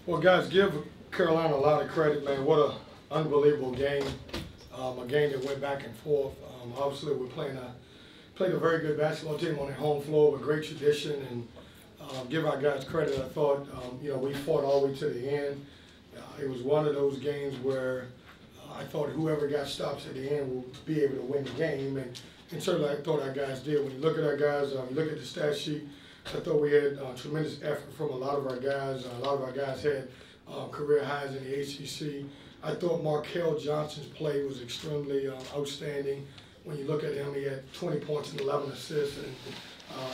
Well, guys, give Carolina a lot of credit, man. What an unbelievable game. A game that went back and forth. Obviously, we're played a very good basketball team on their home floor with great tradition, and give our guys credit. I thought, we fought all the way to the end. It was one of those games where I thought whoever got stops at the end would be able to win the game, and certainly I thought our guys did. When you look at our guys, you look at the stat sheet, I thought we had tremendous effort from a lot of our guys. A lot of our guys had career highs in the ACC. I thought Markel Johnson's play was extremely outstanding. When you look at him, he had 20 points and 11 assists. And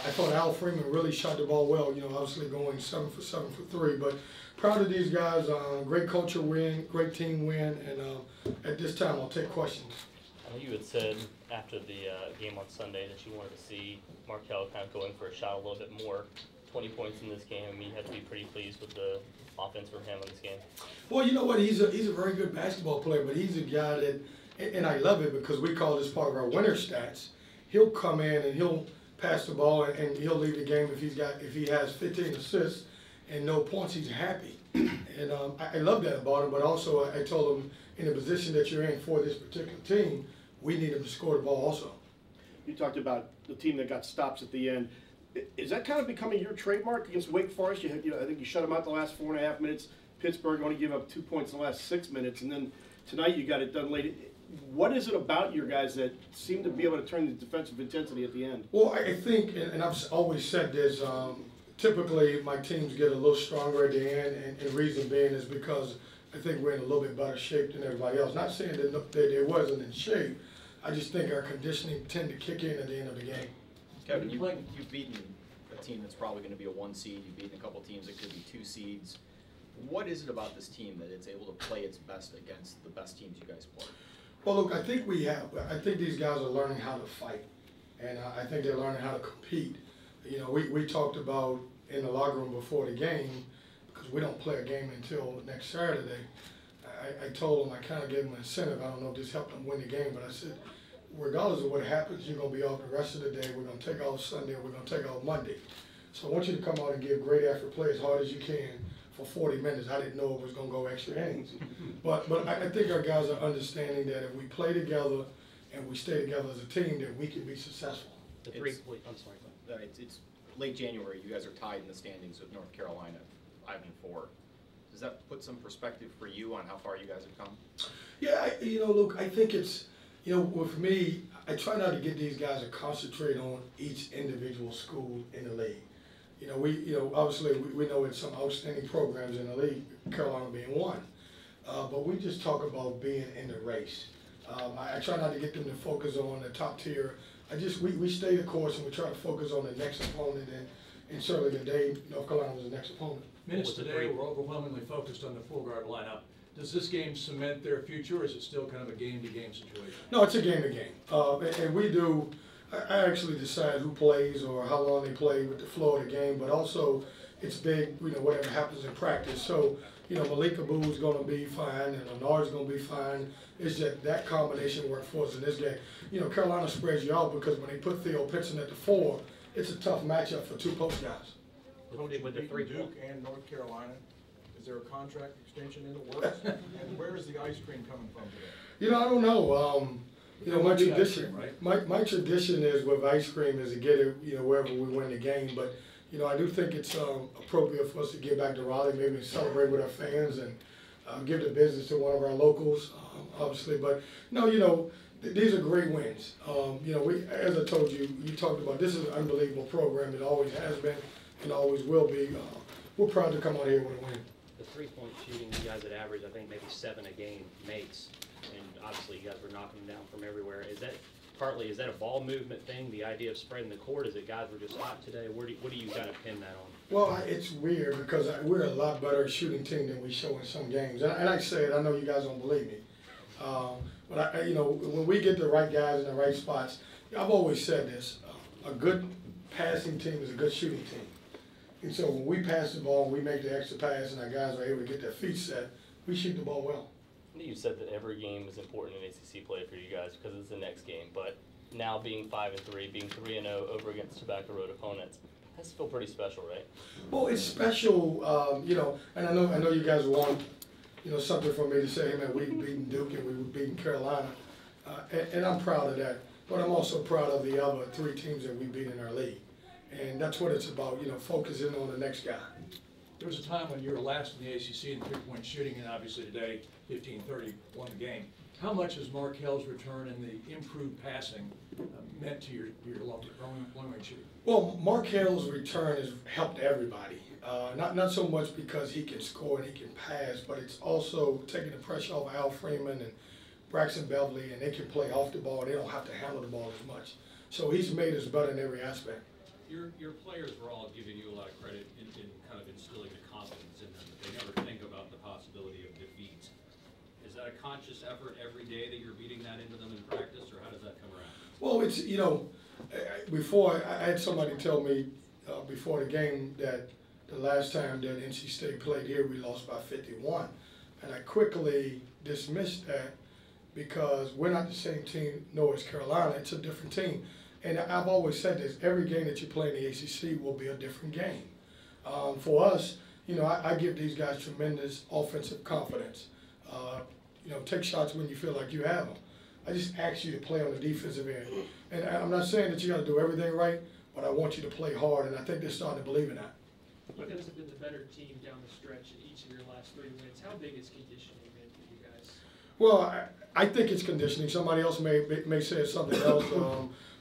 I thought Al Freeman really shot the ball well, obviously going 7 for 7 for 3. But proud of these guys. Great culture win, great team win. And at this time, I'll take questions. I know you had said after the game on Sunday that you wanted to see Markel kind of going for a shot a little bit more. 20 points in this game. I mean, you have to be pretty pleased with the offense from him in this game. Well, you know what? He's a very good basketball player, but he's a guy that, and I love it because we call this part of our winner stats. He'll come in and he'll pass the ball and he'll leave the game if he has 15 assists and no points. He's happy, and I love that about him. But also, I told him in the position that you're in for this particular team, we need him to score the ball also. You talked about the team that got stops at the end. Is that kind of becoming your trademark against Wake Forest? I think you shut them out the last 4.5 minutes. Pittsburgh only gave up 2 points in the last 6 minutes, and then tonight you got it done late. What is it about your guys that seem to be able to turn the defensive intensity at the end? Well, I think, and I've always said this, typically my teams get a little stronger at the end, and reason being is because I think we're in a little bit better shape than everybody else. Not saying that they wasn't in shape. I just think our conditioning tend to kick in at the end of the game. Kevin, you've beaten a team that's probably going to be a 1 seed. You've beaten a couple teams that could be 2 seeds. What is it about this team that it's able to play its best against the best teams you guys play? Well, look, I think these guys are learning how to fight, and I think they're learning how to compete. We talked about in the locker room before the game, because we don't play a game until next Saturday. I told them, I kind of gave them an incentive. I don't know if this helped them win the game, but I said, regardless of what happens, you're going to be off the rest of the day. We're going to take off Sunday, we're going to take off Monday. So I want you to come out and give great effort, play as hard as you can for 40 minutes. I didn't know it was going to go extra innings. But I think our guys are understanding that if we play together and we stay together as a team, that we can be successful. I'm sorry. It's late January. You guys are tied in the standings with North Carolina, 5-4. Does that put some perspective for you on how far you guys have come? Yeah, look, I think it's, with me, I try not to get these guys to concentrate on each individual school in the league. Obviously we know it's some outstanding programs in the league, Carolina being one. But we just talk about being in the race. I try not to get them to focus on the top tier. We stay the course and we try to focus on the next opponent, and certainly today North Carolina was the next opponent. Minutes today were overwhelmingly focused on the full-guard lineup. Does this game cement their future, or is it still kind of a game-to-game situation? No, it's a game-to-game. And we do, I actually decide who plays or how long they play with the flow of the game, but also it's big, whatever happens in practice. So, Malika Boo's going to be fine and Lenard's going to be fine. It's just that combination worked for us in this game. Carolina spreads you out because when they put Theo Pinson at the 4, it's a tough matchup for 2 post guys. With the Duke and North Carolina, is there a contract extension in the works? And where is the ice cream coming from today? I don't know. My tradition, right? my tradition is with ice cream is to get it, wherever we win the game. But I do think it's appropriate for us to get back to Raleigh, maybe celebrate with our fans and give the business to one of our locals, obviously. But no, these are great wins. As I told you, you talked about this is an unbelievable program. It always has been and always will be. We're proud to come out here with a win. The three-point shooting, you guys had averaged, I think, maybe 7 a game makes, and obviously you guys were knocking them down from everywhere. Is that a ball movement thing, the idea of spreading the court? Is it guys were just hot today? What do you kind of pin that on? Well, it's weird because we're a lot better shooting team than we show in some games. And I say it, I know you guys don't believe me. But when we get the right guys in the right spots, I've always said this, a good passing team is a good shooting team. And so when we pass the ball, we make the extra pass, and our guys are able to get their feet set, we shoot the ball well. You said that every game is important in ACC play for you guys because it's the next game, but now being 5-3, being 3-0 over against Tobacco Road opponents, Has to feel pretty special, right? Well, it's special, you know, and I know you guys want, you know, something for me to say, hey man, we've beaten Duke and we've beaten Carolina, and I'm proud of that. But I'm also proud of the other 3 teams that we beat in our league, and that's what it's about, you know, focusing on the next guy. There was a time when you were last in the ACC in 3-point shooting, and obviously today, 15-30 won the game. How much has Markel's return and the improved passing meant to your long-range shooting? Well, Markel's return has helped everybody. Not so much because he can score and he can pass, but it's also taking the pressure off Al Freeman and Braxton Beverly, and they can play off the ball. They don't have to handle the ball as much. So he's made us better in every aspect. Your players were all giving you a lot of credit in kind of instilling the confidence in them, that they never think about the possibility of defeat. Is that a conscious effort every day that you're beating that into them in practice, or how does that come around? Well, it's, you know, before, I had somebody tell me before the game that the last time that NC State played here, we lost by 51. And I quickly dismissed that because we're not the same team, nor is Carolina. It's a different team. And I've always said this, every game that you play in the ACC will be a different game. For us, you know, I give these guys tremendous offensive confidence. You know, take shots when you feel like you have them. I just ask you to play on the defensive end. And I'm not saying that you got to do everything right, but I want you to play hard, and I think they're starting to believe in that. You guys have been the better team down the stretch in each of your last 3 wins. How big is conditioning been for you guys? Well, I think it's conditioning. Somebody else may say something else,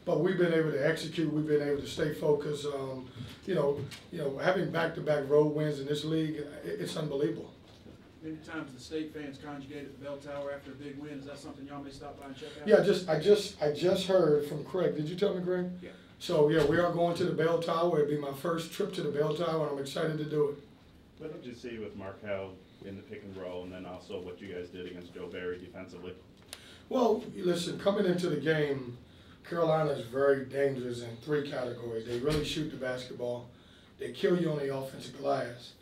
but we've been able to execute. We've been able to stay focused. You know, having back-to-back road wins in this league, it's unbelievable. Many times the state fans conjugate at the bell tower after a big win. Is that something y'all may stop by and check out? Yeah, I just heard from Craig. Did you tell me, Craig? Yeah. So yeah, we are going to the bell tower. It'll be my first trip to the bell tower, and I'm excited to do it. What did you see with Markel in the pick and roll, and then also what you guys did against Joe Barry defensively? Well, listen, coming into the game, Carolina is very dangerous in 3 categories. They really shoot the basketball, they kill you on the offensive glass,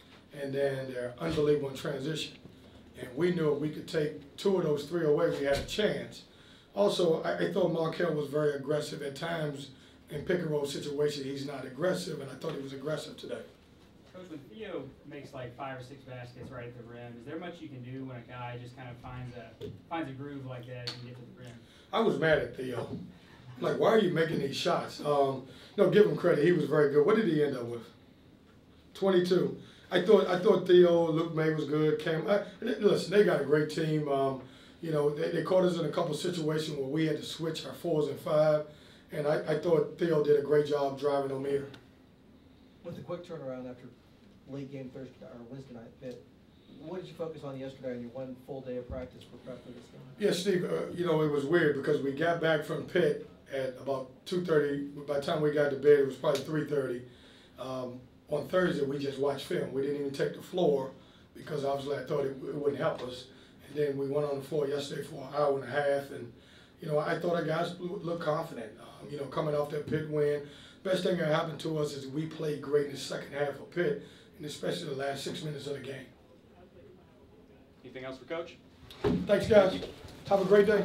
and then they're unbelievable in transition. And we knew if we could take 2 of those 3 away, we had a chance. Also, I thought Markel was very aggressive at times in pick and roll situations. He's not aggressive, and I thought he was aggressive today. Coach, when Theo makes like 5 or 6 baskets right at the rim, is there much you can do when a guy just kind of finds a groove like that and can get to the rim? I was mad at Theo. Like, why are you making these shots? No, give him credit. He was very good. What did he end up with? 22. I thought Theo, Luke May was good. Listen, they got a great team. You know, they caught us in a couple situations where we had to switch our 4s and 5, and I thought Theo did a great job driving them here. With the quick turnaround after late game Thursday or Wednesday night, what did you focus on yesterday on your 1 full day of practice for prep for this game? Yeah, Steve, you know, it was weird because we got back from Pitt at about 2:30. By the time we got to bed, it was probably 3:30. On Thursday, we just watched film. We didn't even take the floor because obviously I thought it wouldn't help us. And then we went on the floor yesterday for an hour and a half, and you know, I thought our guys looked confident. You know, coming off that Pitt win, best thing that happened to us is we played great in the second half of Pitt, and especially the last 6 minutes of the game. Anything else for Coach? Thanks, guys. Have a great day.